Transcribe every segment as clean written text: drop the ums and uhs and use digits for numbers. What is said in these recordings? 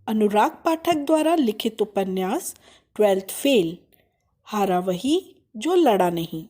अनुराग पाठक द्वारा लिखित उपन्यास 12th फेल। हारा वही जो लड़ा नहीं।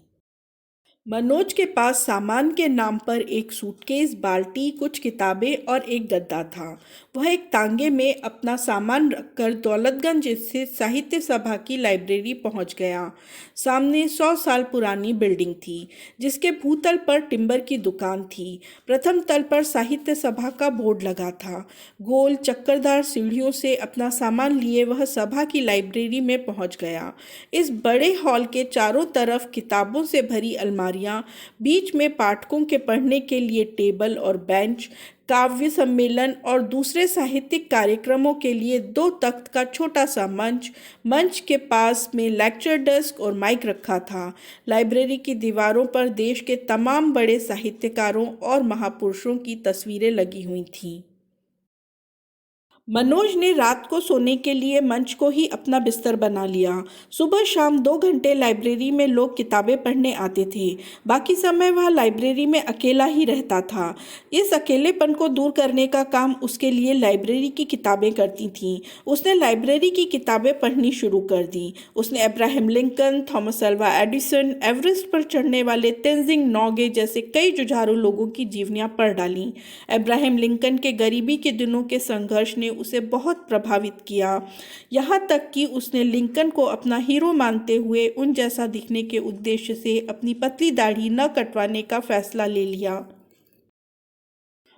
मनोज के पास सामान के नाम पर एक सूटकेस, बाल्टी, कुछ किताबें और एक गद्दा था। वह एक तांगे में अपना सामान रखकर दौलतगंज स्थित साहित्य सभा की लाइब्रेरी पहुंच गया। सामने 100 साल पुरानी बिल्डिंग थी, जिसके भूतल पर टिम्बर की दुकान थी। प्रथम तल पर साहित्य सभा का बोर्ड लगा था। गोल चक्करदार सीढ़ियों से अपना सामान लिए वह सभा की लाइब्रेरी में पहुंच गया। इस बड़े हॉल के चारों तरफ किताबों से भरी अलमारियां, बीच में पाठकों के पढ़ने के लिए टेबल और बेंच, काव्य सम्मेलन और दूसरे साहित्यिक कार्यक्रमों के लिए 2 तख्त का छोटा सा मंच, मंच के पास में लेक्चर डेस्क और माइक रखा था। लाइब्रेरी की दीवारों पर देश के तमाम बड़े साहित्यकारों और महापुरुषों की तस्वीरें लगी हुई थीं। मनोज ने रात को सोने के लिए मंच को ही अपना बिस्तर बना लिया। सुबह शाम 2 घंटे लाइब्रेरी में लोग किताबें पढ़ने आते थे। बाकी समय वह लाइब्रेरी में अकेला ही रहता था। इस अकेलेपन को दूर करने का काम उसके लिए लाइब्रेरी की किताबें करती थीं। उसने लाइब्रेरी की किताबें पढ़नी शुरू कर दी। उसने Abraham Lincoln, Thomas Alva Edison, Everest पर चढ़ने वाले तेंजिंग नोगे जैसे कई जुझारू लोगों की जीवनियाँ पढ़ डालीं। अब्राहम लिंकन के गरीबी के दिनों के संघर्ष ने उसे बहुत प्रभावित किया। यहाँ तक कि उसने लिंकन को अपना हीरो मानते हुए उन जैसा दिखने के उद्देश्य से अपनी पतली दाढ़ी न कटवाने का फैसला ले लिया।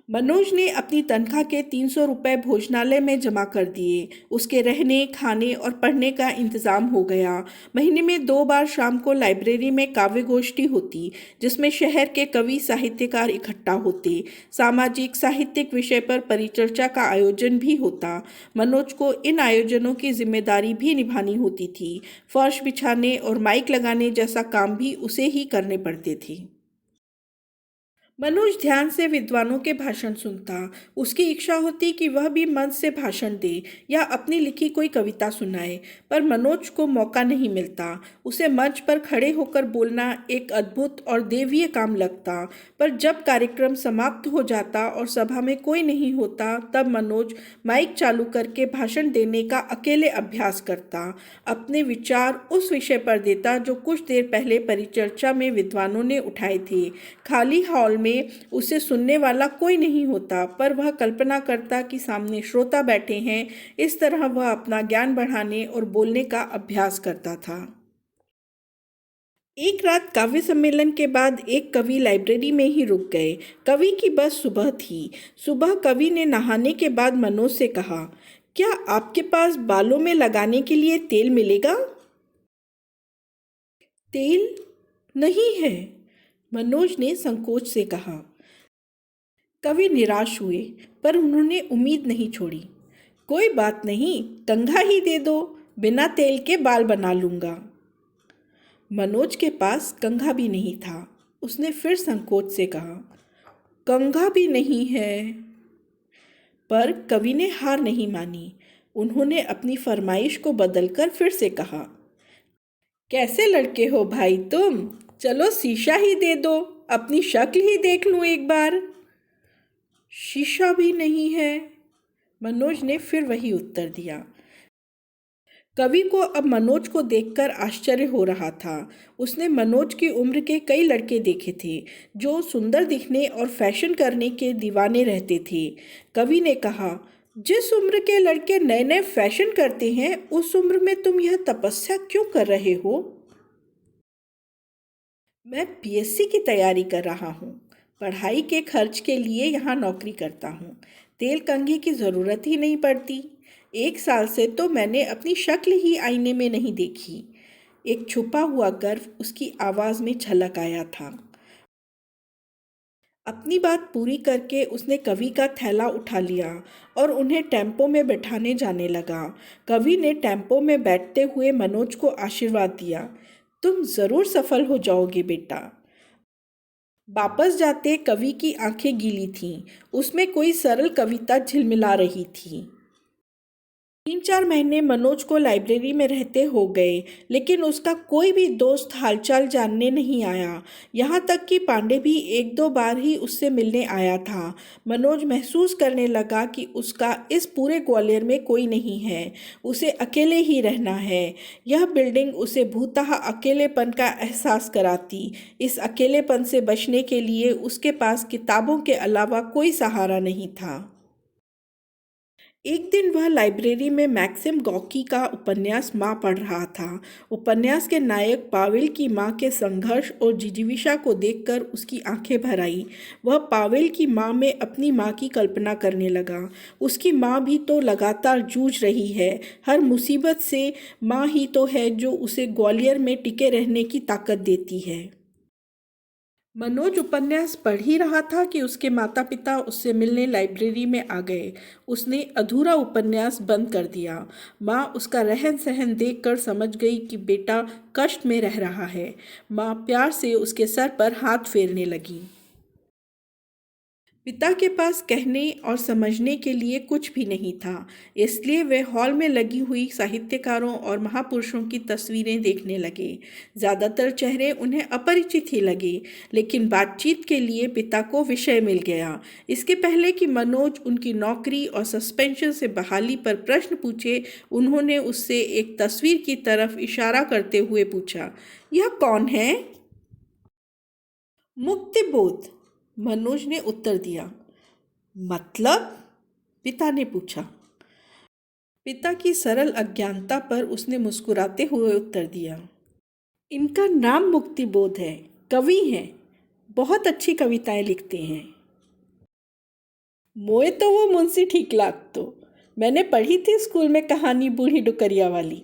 मनोज ने अपनी तनख्वाह के 300 रुपये भोजनालय में जमा कर दिए। उसके रहने, खाने और पढ़ने का इंतजाम हो गया। महीने में 2 बार शाम को लाइब्रेरी में काव्य गोष्ठी होती, जिसमें शहर के कवि साहित्यकार इकट्ठा होते। सामाजिक साहित्यिक विषय पर परिचर्चा का आयोजन भी होता। मनोज को इन आयोजनों की जिम्मेदारी भी निभानी होती थी। फर्श बिछाने और माइक लगाने जैसा काम भी उसे ही करने पड़ते थे। मनोज ध्यान से विद्वानों के भाषण सुनता। उसकी इच्छा होती कि वह भी मंच से भाषण दे या अपनी लिखी कोई कविता सुनाए, पर मनोज को मौका नहीं मिलता। उसे मंच पर खड़े होकर बोलना एक अद्भुत और देवीय काम लगता। पर जब कार्यक्रम समाप्त हो जाता और सभा में कोई नहीं होता, तब मनोज माइक चालू करके भाषण देने का अकेले अभ्यास करता। अपने विचार उस विषय पर देता जो कुछ देर पहले परिचर्चा में विद्वानों ने उठाए थे। खाली हॉल में उसे सुनने वाला कोई नहीं होता, पर वह कल्पना करता कि सामने श्रोता बैठे हैं। इस तरह वह अपना ज्ञान बढ़ाने और बोलने का अभ्यास करता था। एक रात काव्य सम्मेलन के बाद एक कवि लाइब्रेरी में ही रुक गए। कवि की बस सुबह थी। सुबह कवि ने नहाने के बाद मनोज से कहा, क्या आपके पास बालों में लगाने के लिए तेल मिलेगा? तेल नहीं है, मनोज ने संकोच से कहा। कवि निराश हुए, पर उन्होंने उम्मीद नहीं छोड़ी। कोई बात नहीं, कंघा ही दे दो, बिना तेल के बाल बना लूँगा। मनोज के पास कंघा भी नहीं था। उसने फिर संकोच से कहा, कंघा भी नहीं है। पर कवि ने हार नहीं मानी। उन्होंने अपनी फरमाइश को बदलकर फिर से कहा, कैसे लड़के हो भाई तुम? चलो शीशा ही दे दो, अपनी शक्ल ही देख लूं एक बार। शीशा भी नहीं है, मनोज ने फिर वही उत्तर दिया। कवि को अब मनोज को देखकर आश्चर्य हो रहा था। उसने मनोज की उम्र के कई लड़के देखे थे, जो सुंदर दिखने और फैशन करने के दीवाने रहते थे। कवि ने कहा, जिस उम्र के लड़के नए नए फैशन करते हैं, उस उम्र में तुम यह तपस्या क्यों कर रहे हो? मैं पीएससी की तैयारी कर रहा हूँ। पढ़ाई के खर्च के लिए यहाँ नौकरी करता हूँ। तेल कंघी की ज़रूरत ही नहीं पड़ती। 1 साल से तो मैंने अपनी शक्ल ही आईने में नहीं देखी। एक छुपा हुआ गर्व उसकी आवाज़ में झलक आया था। अपनी बात पूरी करके उसने कवि का थैला उठा लिया और उन्हें टेम्पो में बैठाने जाने लगा। कवि ने टेम्पो में बैठते हुए मनोज को आशीर्वाद दिया, तुम ज़रूर सफल हो जाओगे बेटा। वापस जाते कवि की आंखें गीली थीं। उसमें कोई सरल कविता झिलमिला रही थी। 3-4 महीने मनोज को लाइब्रेरी में रहते हो गए, लेकिन उसका कोई भी दोस्त हालचाल जानने नहीं आया। यहाँ तक कि पांडे भी 1-2 बार ही उससे मिलने आया था। मनोज महसूस करने लगा कि उसका इस पूरे ग्वालियर में कोई नहीं है, उसे अकेले ही रहना है। यह बिल्डिंग उसे भूतः अकेलेपन का एहसास कराती। इस अकेलेपन से बचने के लिए उसके पास किताबों के अलावा कोई सहारा नहीं था। एक दिन वह लाइब्रेरी में मैक्सिम गॉर्की का उपन्यास माँ पढ़ रहा था। उपन्यास के नायक पावेल की माँ के संघर्ष और जिजीविषा को देखकर उसकी आंखें भर आई। वह पावेल की माँ में अपनी माँ की कल्पना करने लगा। उसकी माँ भी तो लगातार जूझ रही है। हर मुसीबत से माँ ही तो है जो उसे ग्वालियर में टिके रहने की ताकत देती है। मनोज उपन्यास पढ़ ही रहा था कि उसके माता पिता उससे मिलने लाइब्रेरी में आ गए। उसने अधूरा उपन्यास बंद कर दिया। माँ उसका रहन सहन देखकर समझ गई कि बेटा कष्ट में रह रहा है। माँ प्यार से उसके सर पर हाथ फेरने लगी। पिता के पास कहने और समझने के लिए कुछ भी नहीं था, इसलिए वे हॉल में लगी हुई साहित्यकारों और महापुरुषों की तस्वीरें देखने लगे। ज़्यादातर चेहरे उन्हें अपरिचित ही लगे, लेकिन बातचीत के लिए पिता को विषय मिल गया। इसके पहले कि मनोज उनकी नौकरी और सस्पेंशन से बहाली पर प्रश्न पूछे, उन्होंने उससे एक तस्वीर की तरफ इशारा करते हुए पूछा, यह कौन है? मुक्तिबोध, मनोज ने उत्तर दिया। मतलब? पिता ने पूछा। पिता की सरल अज्ञानता पर उसने मुस्कुराते हुए उत्तर दिया, इनका नाम मुक्तिबोध है, कवि हैं, बहुत अच्छी कविताएं लिखते हैं। मोए तो वो मुंशी ठीक लागतो, मैंने पढ़ी थी स्कूल में कहानी बूढ़ी डुकरिया वाली।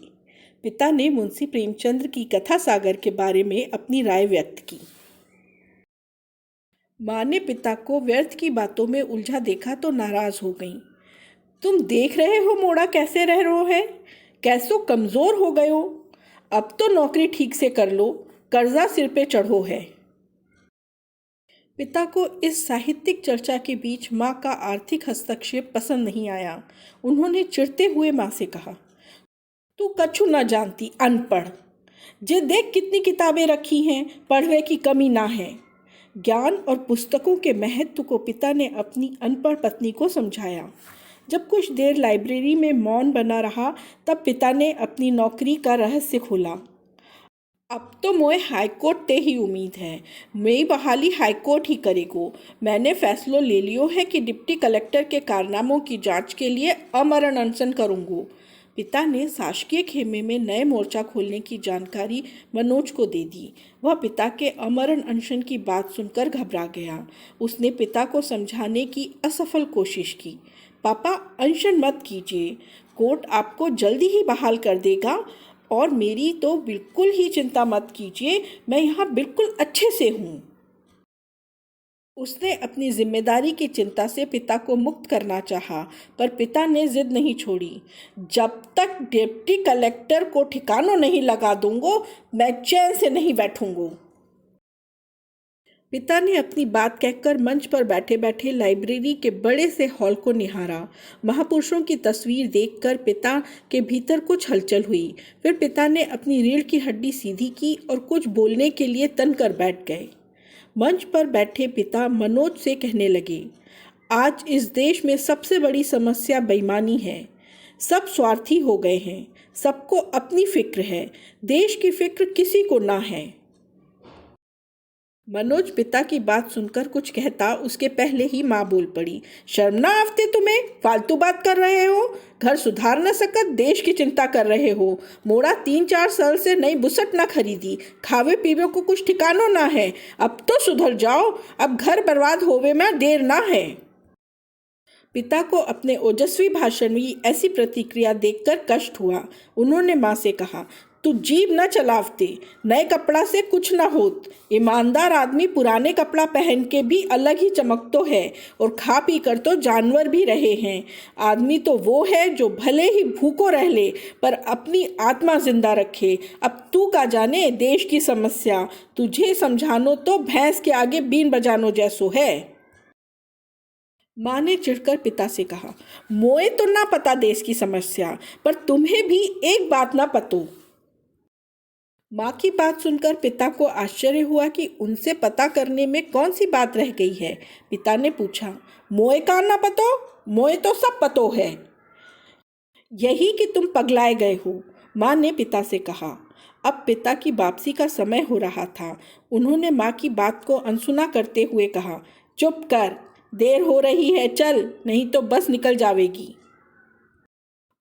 पिता ने मुंशी प्रेमचंद्र की कथा सागर के बारे में अपनी राय व्यक्त की। माँ ने पिता को व्यर्थ की बातों में उलझा देखा तो नाराज हो गई। तुम देख रहे हो मोड़ा कैसे रह रो है, कैसो कमज़ोर हो गए हो। अब तो नौकरी ठीक से कर लो, कर्जा सिर पे चढ़ो है। पिता को इस साहित्यिक चर्चा के बीच माँ का आर्थिक हस्तक्षेप पसंद नहीं आया। उन्होंने चिढ़ते हुए माँ से कहा, तू कछु न जानती अनपढ़, जे देख कितनी किताबें रखी हैं, पढ़ने की कमी ना है। ज्ञान और पुस्तकों के महत्व को पिता ने अपनी अनपढ़ पत्नी को समझाया। जब कुछ देर लाइब्रेरी में मौन बना रहा, तब पिता ने अपनी नौकरी का रहस्य खोला। अब तो मोए हाईकोर्ट ते ही उम्मीद है, मेरी बहाली हाईकोर्ट ही करेगो। मैंने फैसलो ले लियो है कि डिप्टी कलेक्टर के कारनामों की जांच के लिए अमरण अनशन करूँगो। पिता ने शासकीय खेमे में नए मोर्चा खोलने की जानकारी मनोज को दे दी। वह पिता के अमरण अनशन की बात सुनकर घबरा गया। उसने पिता को समझाने की असफल कोशिश की। पापा, अनशन मत कीजिए, कोर्ट आपको जल्दी ही बहाल कर देगा, और मेरी तो बिल्कुल ही चिंता मत कीजिए, मैं यहाँ बिल्कुल अच्छे से हूँ। उसने अपनी जिम्मेदारी की चिंता से पिता को मुक्त करना चाहा, पर पिता ने जिद नहीं छोड़ी। जब तक डिप्टी कलेक्टर को ठिकानों नहीं लगा दूंगो, मैं चैन से नहीं बैठूंगो। पिता ने अपनी बात कहकर मंच पर बैठे बैठे लाइब्रेरी के बड़े से हॉल को निहारा। महापुरुषों की तस्वीर देखकर पिता के भीतर कुछ हलचल हुई। फिर पिता ने अपनी रीढ़ की हड्डी सीधी की और कुछ बोलने के लिए तन कर बैठ गए। मंच पर बैठे पिता मनोज से कहने लगे, आज इस देश में सबसे बड़ी समस्या बेईमानी है। सब स्वार्थी हो गए हैं, सबको अपनी फिक्र है, देश की फिक्र किसी को ना है। मनोज पिता की बात सुनकर कुछ कहता, उसके पहले ही माँ बोल पड़ी, शर्म ना आते तुम्हें, फालतू बात कर रहे हो, घर सुधार न सकत देश की चिंता कर रहे हो। मोड़ा 3-4 साल से नई बुसट ना खरीदी, खावे पीवे को कुछ ठिकानो ना है, अब तो सुधर जाओ, अब घर बर्बाद होवे में देर ना है। पिता को अपने ओजस्वी भाषण में ऐसी प्रतिक्रिया देखकर कष्ट हुआ। उन्होंने माँ से कहा, तू जीभ न चलावते, नए कपड़ा से कुछ न होत। ईमानदार आदमी पुराने कपड़ा पहन के भी अलग ही चमकतो है, और खा पी कर तो जानवर भी रहे हैं। आदमी तो वो है जो भले ही भूखो रह ले पर अपनी आत्मा जिंदा रखे। अब तू का जाने देश की समस्या, तुझे समझानो तो भैंस के आगे बीन बजानो जैसो है। माँ ने चिढ़कर पिता से कहा, मोए तो ना पता देश की समस्या, पर तुम्हें भी एक बात ना पतो। माँ की बात सुनकर पिता को आश्चर्य हुआ कि उनसे पता करने में कौन सी बात रह गई है। पिता ने पूछा, मोए का ना पतो? मोए तो सब पतो है। यही कि तुम पगलाए गए हो, माँ ने पिता से कहा। अब पिता की वापसी का समय हो रहा था। उन्होंने माँ की बात को अनसुना करते हुए कहा, चुप कर, देर हो रही है, चल, नहीं तो बस निकल जावेगी।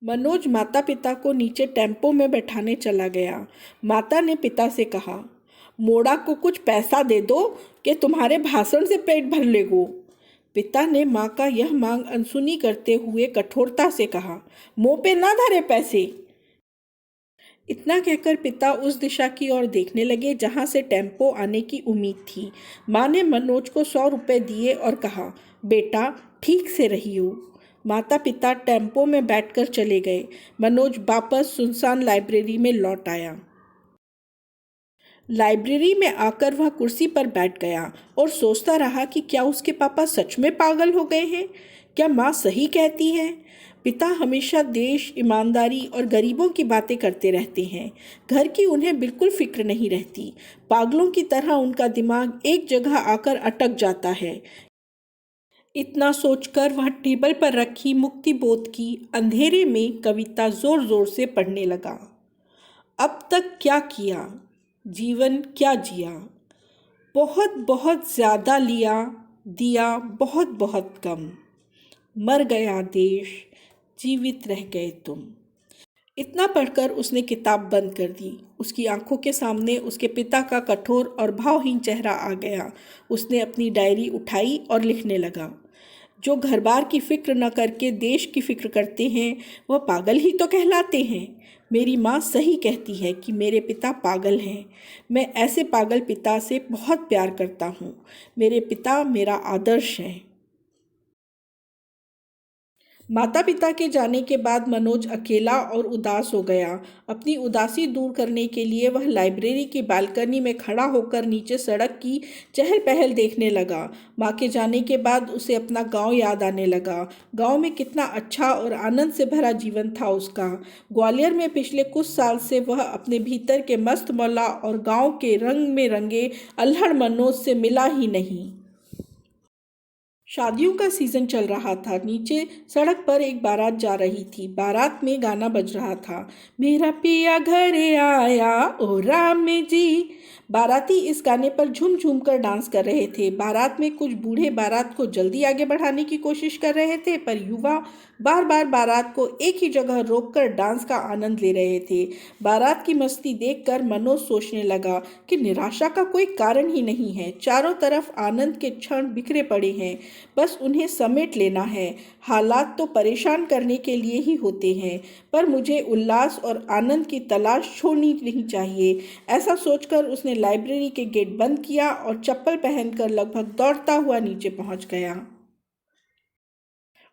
मनोज माता पिता को नीचे टेम्पो में बैठाने चला गया। माता ने पिता से कहा, मोड़ा को कुछ पैसा दे दो कि तुम्हारे भाषण से पेट भर लेगो। पिता ने माँ का यह मांग अनसुनी करते हुए कठोरता से कहा, मुँह पे ना धरे पैसे। इतना कहकर पिता उस दिशा की ओर देखने लगे जहाँ से टेम्पो आने की उम्मीद थी। माँ ने मनोज को 100 रुपये दिए और कहा, बेटा ठीक से रहियो। माता पिता टेम्पो में बैठकर चले गए। मनोज वापस सुनसान लाइब्रेरी में लौट आया। लाइब्रेरी में आकर वह कुर्सी पर बैठ गया और सोचता रहा कि क्या उसके पापा सच में पागल हो गए हैं? क्या माँ सही कहती है? पिता हमेशा देश, ईमानदारी और गरीबों की बातें करते रहते हैं। घर की उन्हें बिल्कुल फिक्र नहीं रहती। पागलों की तरह उनका दिमाग एक जगह आकर अटक जाता है। इतना सोचकर वह टेबल पर रखी मुक्ति बोध की अंधेरे में कविता जोर जोर से पढ़ने लगा। अब तक क्या किया, जीवन क्या जिया, बहुत बहुत ज़्यादा लिया, दिया बहुत बहुत कम, मर गया देश, जीवित रह गए तुम। इतना पढ़कर उसने किताब बंद कर दी। उसकी आंखों के सामने उसके पिता का कठोर और भावहीन चेहरा आ गया। उसने अपनी डायरी उठाई और लिखने लगा, जो घर बार की फिक्र न करके देश की फिक्र करते हैं वह पागल ही तो कहलाते हैं। मेरी माँ सही कहती है कि मेरे पिता पागल हैं। मैं ऐसे पागल पिता से बहुत प्यार करता हूँ। मेरे पिता मेरा आदर्श हैं। माता पिता के जाने के बाद मनोज अकेला और उदास हो गया। अपनी उदासी दूर करने के लिए वह लाइब्रेरी की बालकनी में खड़ा होकर नीचे सड़क की चहल पहल देखने लगा। माँ के जाने के बाद उसे अपना गांव याद आने लगा। गांव में कितना अच्छा और आनंद से भरा जीवन था उसका। ग्वालियर में पिछले कुछ साल से वह अपने भीतर के मस्त मौला और गाँव के रंग में रंगे अल्हड़ मनोज से मिला ही नहीं। शादियों का सीजन चल रहा था। नीचे सड़क पर एक बारात जा रही थी। बारात में गाना बज रहा था, मेरा पिया घरे आया ओ राम जी। बाराती इस गाने पर झूम झूम कर डांस कर रहे थे। बारात में कुछ बूढ़े बारात को जल्दी आगे बढ़ाने की कोशिश कर रहे थे, पर युवा बार बार बारात को एक ही जगह रोककर डांस का आनंद ले रहे थे। बारात की मस्ती देखकर मनोज सोचने लगा कि निराशा का कोई कारण ही नहीं है। चारों तरफ आनंद के क्षण बिखरे पड़े हैं, बस उन्हें समेट लेना है। हालात तो परेशान करने के लिए ही होते हैं, पर मुझे उल्लास और आनंद की तलाश छोड़नी नहीं चाहिए। ऐसा सोचकर उसने लाइब्रेरी के गेट बंद किया और चप्पल पहनकर लगभग दौड़ता हुआ नीचे पहुंच गया।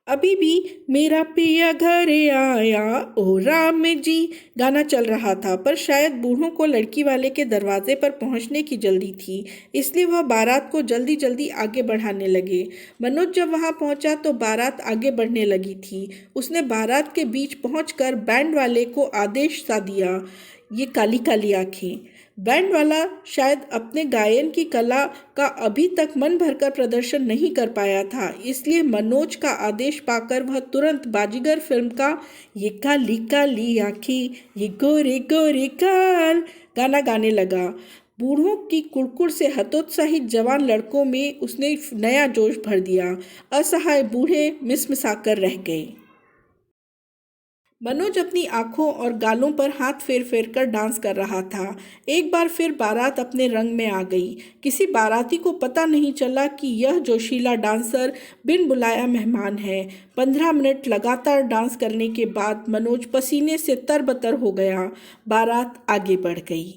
अभी भी मेरा पिया घरे आया ओ राम जी गाना चल रहा था, पर शायद बूढ़ों को लड़की वाले के दरवाजे पर पहुंचने की जल्दी थी, इसलिए वह बारात को जल्दी जल्दी आगे बढ़ाने लगे। मनोज जब वहां पहुंचा तो बारात आगे बढ़ने लगी थी। उसने बारात के बीच पहुंचकर बैंड वाले को आदेश सा दिया, ये काली काली आंखें। बैंड वाला शायद अपने गायन की कला का अभी तक मन भरकर प्रदर्शन नहीं कर पाया था, इसलिए मनोज का आदेश पाकर वह तुरंत बाजीगर फिल्म का ये काली काली आँखें ये गोरे गोरे गाल गाना गाने लगा। बूढ़ों की कुड़कुड़ से हतोत्साहित जवान लड़कों में उसने नया जोश भर दिया। असहाय बूढ़े मिसमिसाकर रह गए। मनोज अपनी आंखों और गालों पर हाथ फेर फेर कर डांस कर रहा था। एक बार फिर बारात अपने रंग में आ गई। किसी बाराती को पता नहीं चला कि यह जोशीला डांसर बिन बुलाया मेहमान है। 15 मिनट लगातार डांस करने के बाद मनोज पसीने से तरबतर हो गया। बारात आगे बढ़ गई।